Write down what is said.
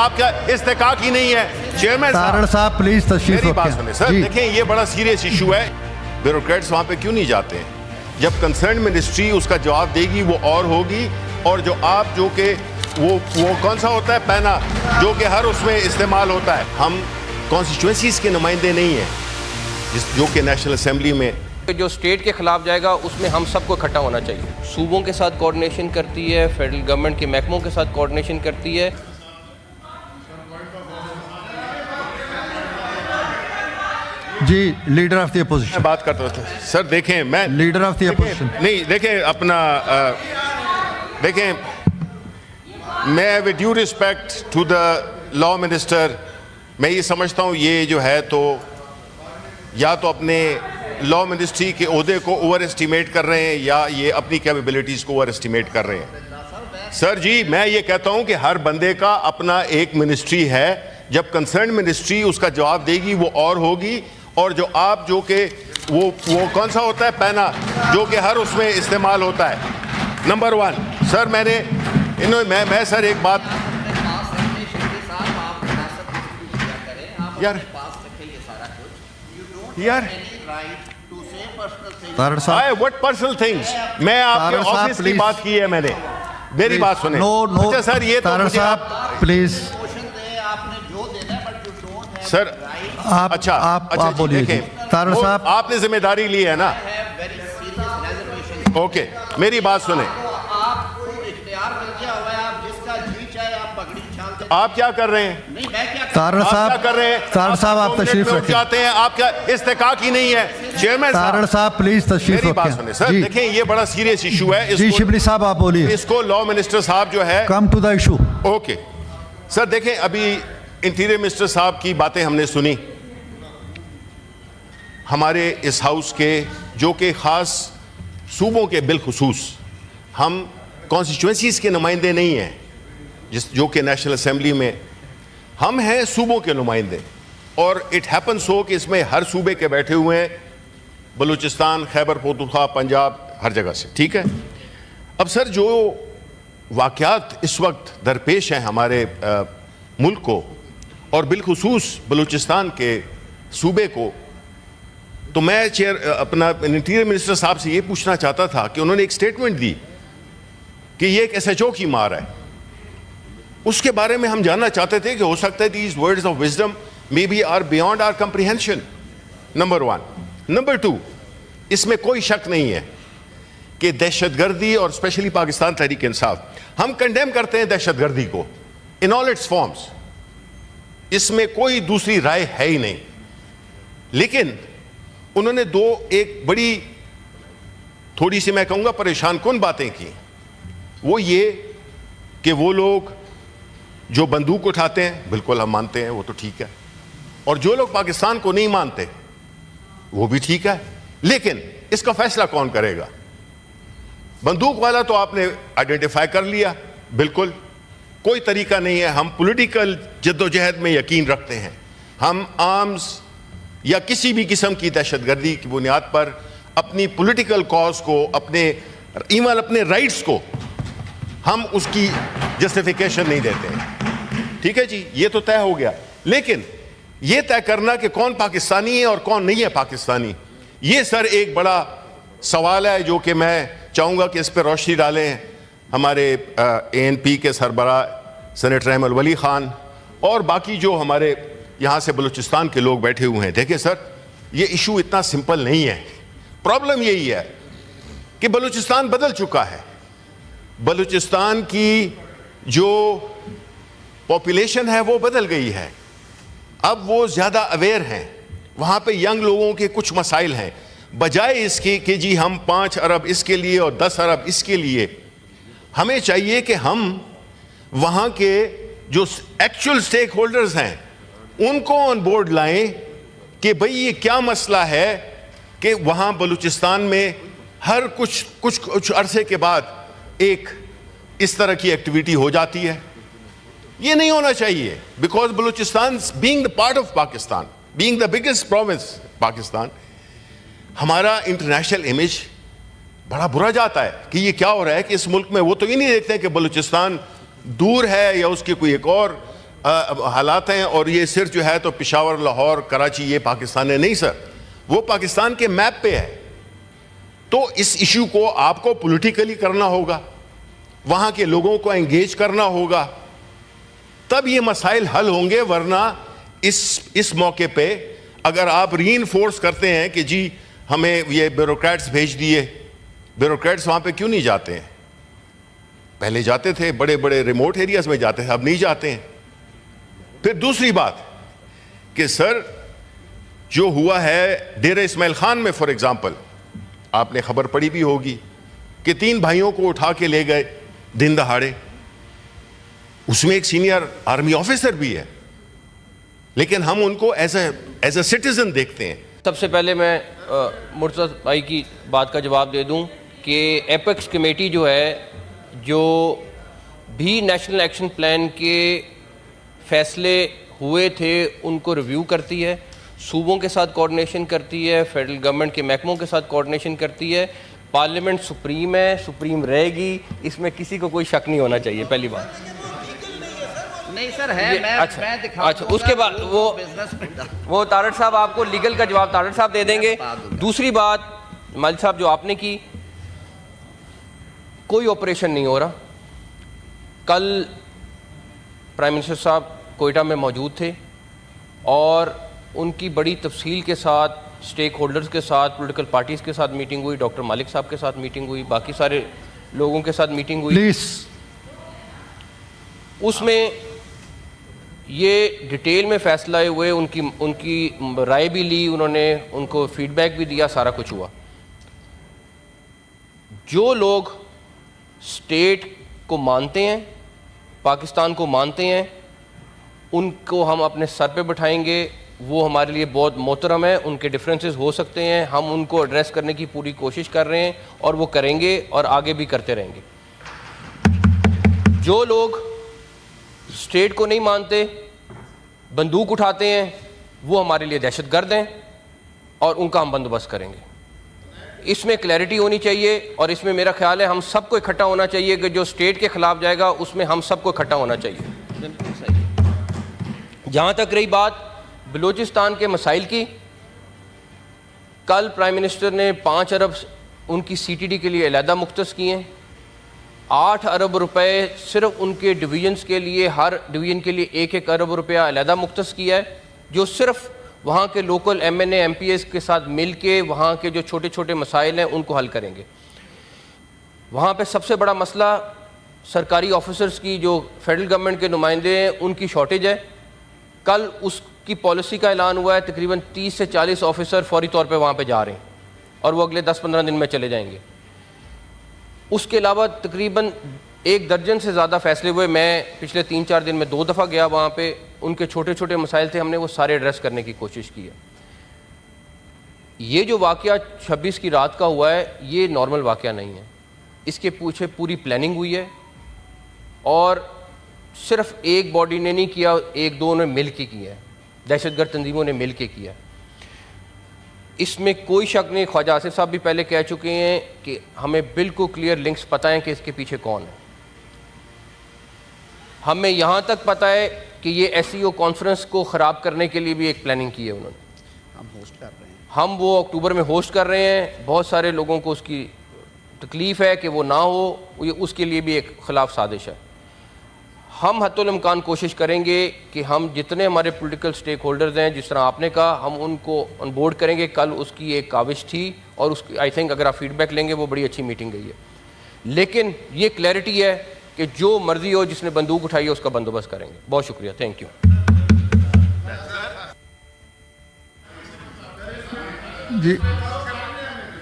آپ کا استحقاق ہی نہیں ہے. چیئرمین صاحب پلیز تشریف میری بات سنیں سر. دیکھیں یہ بڑا سیریس ایشو ہے. بیوروکریٹس وہاں پہ کیوں نہیں جاتے ہیں؟ جب کنسرن منسٹری اس کا جواب دے گی وہ اور ہوگی. اور جو آپ جو کہ وہ کون سا ہوتا ہے پینا جو کہ ہر اس میں استعمال ہوتا ہے. ہم کانسٹیچوئنسیز کے نمائندے نہیں ہیں جو کہ نیشنل اسمبلی میں جو اسٹیٹ کے خلاف جائے گا اس میں ہم سب کو اکٹھا ہونا چاہیے. صوبوں کے ساتھ کوارڈینیشن کرتی ہے, فیڈرل گورنمنٹ کے محکموں کے ساتھ کوارڈینیشن کرتی ہے. جی لیڈر آف دی اپوزیشن بات کرتا ہوں سر. دیکھیں میں لیڈر آف دی اپوزیشن نہیں دیکھیں اپنا دیکھیں میں with due respect to the law minister میں یہ سمجھتا ہوں یہ جو ہے تو یا تو اپنے لا منسٹری کے عہدے کو اوور اسٹیمیٹ کر رہے ہیں یا یہ اپنی کیپیبلٹیز کو اوور اسٹیمیٹ کر رہے ہیں. سر جی میں یہ کہتا ہوں کہ ہر بندے کا اپنا ایک منسٹری ہے. جب کنسرن منسٹری اس کا جواب دے گی وہ اور ہوگی. اور جو آپ جو کہ وہ کون سا ہوتا ہے پینا جو کہ ہر اس میں استعمال ہوتا ہے. نمبر 1 سر میں سر ایک بات یار what personal things میں آپ کے آفس کی بات کی ہے میں نے. میری بات سنیں. اچھا سر یہ تو مجھے آپ پلیز سر اچھا آپ بولیے. آپ نے ذمہ داری لی ہے نا. اوکے میری بات سنیں. آپ کیا کر رہے ہیں؟ تارڑ صاحب کر رہے ہیں آپ تشریف رکھیں. جاتے ہیں آپ کا استحقاق ہی نہیں ہے. چیئرمین تارڑ صاحب پلیز تشریف میری بات رکھیں. سنیں سر. دیکھیں یہ بڑا سیریس ایشو ہے. جی شبلی صاحب آپ بولیے. اس کو لا منسٹر صاحب جو ہے come to the issue. Okay sir. دیکھیں ابھی انٹیریئر منسٹر صاحب کی باتیں ہم نے سنی. ہمارے اس ہاؤس کے جو کہ خاص صوبوں کے بالخصوص ہم کانسٹیچوئنسیز کے نمائندے نہیں ہیں جو کہ نیشنل اسمبلی میں ہم ہیں صوبوں کے نمائندے. اور اٹ ہیپنس ہو کہ اس میں ہر صوبے کے بیٹھے ہوئے ہیں. بلوچستان, خیبر پختونخوا, پنجاب, ہر جگہ سے. ٹھیک ہے. اب سر جو واقعات اس وقت درپیش ہیں ہمارے ملک کو اور بالخصوص بلوچستان کے صوبے کو, تو میں اپنا انٹیریئر منسٹر صاحب سے یہ پوچھنا چاہتا تھا کہ انہوں نے ایک سٹیٹمنٹ دی کہ یہ ایک SHO کی مار ہے. اس کے بارے میں ہم جاننا چاہتے تھے کہ ہو سکتا ہے these words of wisdom maybe are beyond our comprehension. Number 1. Number 2 اس میں کوئی شک نہیں ہے کہ دہشت گردی اور اسپیشلی پاکستان تحریک انصاف ہم کنڈیم کرتے ہیں دہشت گردی کو in all its forms. اس میں کوئی دوسری رائے ہے ہی نہیں. لیکن انہوں نے ایک بڑی تھوڑی سی میں کہوں گا پریشان کن باتیں کی. وہ یہ کہ وہ لوگ جو بندوق اٹھاتے ہیں بالکل ہم مانتے ہیں وہ تو ٹھیک ہے, اور جو لوگ پاکستان کو نہیں مانتے وہ بھی ٹھیک ہے. لیکن اس کا فیصلہ کون کرے گا؟ بندوق والا تو آپ نے آئیڈینٹیفائی کر لیا. بالکل کوئی طریقہ نہیں ہے. ہم پولیٹیکل جدوجہد میں یقین رکھتے ہیں. ہم آرمز یا کسی بھی قسم کی دہشت گردی کی بنیاد پر اپنی پولیٹیکل کاز کو ایون اپنے رائٹس کو ہم اس کی جسٹیفیکیشن نہیں دیتے ہیں. ٹھیک ہے جی, یہ تو طے ہو گیا. لیکن یہ طے کرنا کہ کون پاکستانی ہے اور کون نہیں ہے پاکستانی, یہ سر ایک بڑا سوال ہے جو کہ میں چاہوں گا کہ اس پہ روشنی ڈالیں ہمارے ANP کے سربراہ سینیٹر احمد ولی خان اور باقی جو ہمارے یہاں سے بلوچستان کے لوگ بیٹھے ہوئے ہیں. دیکھیں سر یہ ایشو اتنا سمپل نہیں ہے. پرابلم یہی ہے کہ بلوچستان بدل چکا ہے. بلوچستان کی جو پاپولیشن ہے وہ بدل گئی ہے. اب وہ زیادہ اویئر ہیں. وہاں پہ ینگ لوگوں کے کچھ مسائل ہیں. بجائے اس کی کہ جی ہم 5 ارب اس کے لیے اور 10 ارب اس کے لیے, ہمیں چاہیے کہ ہم وہاں کے جو ایکچوئل سٹیک ہولڈرز ہیں ان کو آن بورڈ لائیں کہ بھئی یہ کیا مسئلہ ہے کہ وہاں بلوچستان میں ہر کچھ عرصے کے بعد ایک اس طرح کی ایکٹیویٹی ہو جاتی ہے. یہ نہیں ہونا چاہیے. Because Balochistan being the part of Pakistan, being the biggest province Pakistan, ہمارا انٹرنیشنل امیج بڑا برا جاتا ہے کہ یہ کیا ہو رہا ہے کہ اس ملک میں وہ تو یہ نہیں دیکھتے کہ بلوچستان دور ہے یا اس کی کوئی ایک اور حالات ہیں, اور یہ صرف جو ہے تو پشاور, لاہور, کراچی یہ پاکستان ہے, نہیں سر, وہ پاکستان کے میپ پہ ہے. تو اس ایشو کو آپ کو پولیٹیکلی کرنا ہوگا, وہاں کے لوگوں کو انگیج کرنا ہوگا, تب یہ مسائل حل ہوں گے. ورنہ اس موقع پہ اگر آپ ری انفورس کرتے ہیں کہ جی ہمیں یہ بیوروکریٹس بھیج دیے, بیوروکریٹس وہاں پہ کیوں نہیں جاتے ہیں؟ پہلے جاتے تھے, بڑے بڑے ریموٹ ایریاز میں جاتے تھے, اب نہیں جاتے ہیں. پھر دوسری بات کہ سر جو ہوا ہے ڈیرہ اسماعیل خان میں فار ایگزامپل, آپ نے خبر پڑھی بھی ہوگی کہ 3 بھائیوں کو اٹھا کے لے گئے دن دہاڑے. اس میں ایک سینئر آرمی آفیسر بھی ہے, لیکن ہم ان کو ایز اے سٹیزن دیکھتے ہیں. سب سے پہلے میں مرتضی بھائی کی بات کا جواب دے دوں کہ ایپیکس کمیٹی جو ہے, جو بھی نیشنل ایکشن پلان کے فیصلے ہوئے تھے ان کو ریویو کرتی ہے, صوبوں کے ساتھ کوارڈینیشن کرتی ہے, فیڈرل گورنمنٹ کے محکموں کے ساتھ کوارڈینیشن کرتی ہے. پارلیمنٹ سپریم ہے, سپریم رہے گی, اس میں کسی کو کوئی شک نہیں ہونا چاہیے. پہلی بات نہیں سر ہے, میں دکھاؤں اچھا, اس کے بعد وہ تارڑ صاحب آپ کو لیگل کا جواب تارڑ صاحب دے دیں گے. دوسری بات مالک صاحب جو آپ نے کی, کوئی آپریشن نہیں ہو رہا. کل پرائم منسٹر صاحب کوئٹہ میں موجود تھے اور ان کی بڑی تفصیل کے ساتھ سٹیک ہولڈرز کے ساتھ, پولیٹیکل پارٹیز کے ساتھ میٹنگ ہوئی, ڈاکٹر مالک صاحب کے ساتھ میٹنگ ہوئی, باقی سارے لوگوں کے ساتھ میٹنگ ہوئی. اس میں یہ ڈیٹیل میں فیصلہ ہوئے, ان کی رائے بھی لی, انہوں نے ان کو فیڈ بیک بھی دیا, سارا کچھ ہوا. جو لوگ اسٹیٹ کو مانتے ہیں, پاکستان کو مانتے ہیں, ان کو ہم اپنے سر پہ بٹھائیں گے. وہ ہمارے لیے بہت محترم ہے, ان کے ڈفرینسز ہو سکتے ہیں, ہم ان کو ایڈریس کرنے کی پوری کوشش کر رہے ہیں اور وہ کریں گے اور آگے بھی کرتے رہیں گے. جو لوگ اسٹیٹ کو نہیں مانتے, بندوق اٹھاتے ہیں, وہ ہمارے لیے دہشت گرد ہیں اور ان کا ہم بندوبست کریں گے. اس میں کلیئرٹی ہونی چاہیے, اور اس میں میرا خیال ہے ہم سب کو اکٹھا ہونا چاہیے کہ جو اسٹیٹ کے خلاف جائے گا اس میں ہم سب کو اکٹھا ہونا چاہیے. جہاں تک رہی بات بلوچستان کے مسائل کی, کل پرائم منسٹر نے 5 ارب ان کی سی ٹی ڈی کے لیے علیحدہ مختص کیے ہیں. 8 ارب روپے صرف ان کے ڈویژنز کے لیے, ہر ڈویژن کے لیے 1-1 ارب روپیہ علیحدہ مختص کیا ہے, جو صرف وہاں کے local M N A M P S کے ساتھ مل کے وہاں کے جو چھوٹے چھوٹے مسائل ہیں ان کو حل کریں گے. وہاں پہ سب سے بڑا مسئلہ سرکاری آفیسرز کی, جو فیڈرل گورنمنٹ کے نمائندے ہیں, ان کی شارٹیج ہے. کل اس کی پالیسی کا اعلان ہوا ہے, تقریباً 30 سے 40 آفیسر فوری طور پہ وہاں پہ جا رہے ہیں اور وہ اگلے 10-15 دن میں چلے جائیں گے. اس کے علاوہ تقریباً 1 درجن سے زیادہ فیصلے ہوئے. میں پچھلے 3-4 دن میں 2 دفعہ گیا وہاں پہ, ان کے چھوٹے چھوٹے مسائل تھے, ہم نے وہ سارے ایڈریس کرنے کی کوشش کی ہے. یہ جو واقعہ 26 کی رات کا ہوا ہے یہ نارمل واقعہ نہیں ہے, اس کے پیچھے پوری پلاننگ ہوئی ہے, اور صرف ایک باڈی نے نہیں کیا, 1-2 نے مل کے کیا ہے, دہشت گرد تنظیموں نے مل کے کیا. اس میں کوئی شک نہیں, خواجہ آصف صاحب بھی پہلے کہہ چکے ہیں کہ ہمیں بالکل کلیئر لنکس پتہ ہیں کہ اس کے پیچھے کون ہے. ہمیں یہاں تک پتہ ہے کہ یہ ایس سی او کانفرنس کو خراب کرنے کے لیے بھی ایک پلاننگ کی ہے انہوں نے. ہم ہوسٹ کر رہے ہیں, ہم وہ اکتوبر میں ہوسٹ کر رہے ہیں. بہت سارے لوگوں کو اس کی تکلیف ہے کہ وہ نہ ہو, اس کے لیے بھی ایک خلاف سازش ہے. ہم حتی الامکان کوشش کریں گے کہ ہم جتنے ہمارے پولیٹیکل سٹیک ہولڈرز ہیں, جس طرح آپ نے کہا, ہم ان کو آن بورڈ کریں گے. کل اس کی ایک کاوش تھی اور اس کی آئی تھنک اگر آپ فیڈ بیک لیں گے وہ بڑی اچھی میٹنگ گئی ہے. لیکن یہ کلیئرٹی ہے کہ جو مرضی ہو, جس نے بندوق اٹھائی ہے اس کا بندوبست کریں گے. بہت شکریہ, تھینک یو. جی